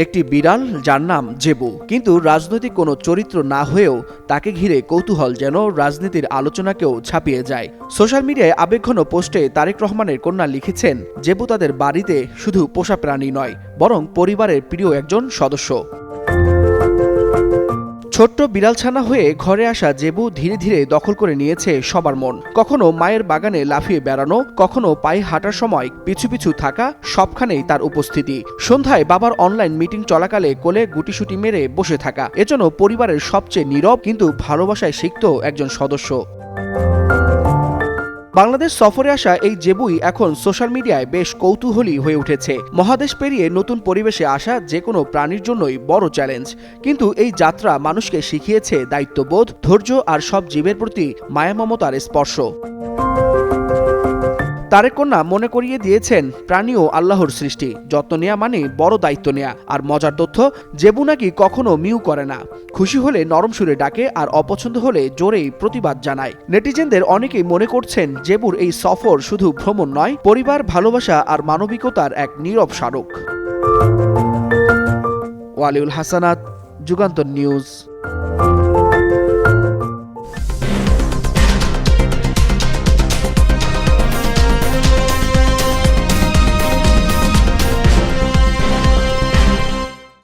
একটি বিড়াল যার নাম জেবু, কিন্তু রাজনৈতিক কোনো চরিত্র না হয়েও তাকে ঘিরে কৌতূহল যেন রাজনীতির আলোচনাকেও ছাপিয়ে যায়। সোশ্যাল মিডিয়ায় আবেগঘন পোস্টে তারেক রহমানের কন্যা লিখেছেন, জেবু তাদের বাড়িতে শুধু পোষা প্রাণী নয়, বরং পরিবারের প্রিয় একজন সদস্য। ছোট্ট বিড়ালছানা হয়ে ঘরে আসা জেবু ধীরে ধীরে দখল করে নিয়েছে সবার মন। কখনো মায়ের বাগানে লাফিয়ে বেড়ানো, কখনো পায়ে হাঁটার সময় পিছু পিছু থাকা, সবখানেই তার উপস্থিতি। সন্ধ্যায় বাবার অনলাইন মিটিং চলাকালে কোলে গুটিসুটি মেরে বসে থাকা, এজন্য পরিবারের সবচেয়ে নীরব কিন্তু ভালোবাসায় সিক্ত একজন সদস্য। বাংলাদেশ সফরে আসা এই জেবুই এখন সোশ্যাল মিডিয়ায় বেশ কৌতূহলী হয়ে উঠেছে। মহাদেশ পেরিয়ে নতুন পরিবেশে আসা যে কোনো প্রাণীর জন্যই বড় চ্যালেঞ্জ, কিন্তু এই যাত্রা মানুষকে শিখিয়েছে দায়িত্ববোধ, ধৈর্য আর সব জীবের প্রতি মায়া মমতার স্পর্শ। তারেক কন্যা মনে করিয়ে দিয়েছেন, প্রাণীও আল্লাহর সৃষ্টি, যত্ন নেয়া মানে বড় দায়িত্ব নেয়া। আর মজার তথ্য, জেবু নাকি কখনো মিউ করে না, খুশি হলে নরম সুরে ডাকে আর অপছন্দ হলে জোরেই প্রতিবাদ জানায়। নেটিজেনদের অনেকেই মনে করছেন, জেবুর এই সফর শুধু ভ্রমণ নয়, পরিবার, ভালোবাসা আর মানবিকতার এক নীরব স্মারক। ওয়ালিউল হাসানাত, যুগান্তর নিউজ।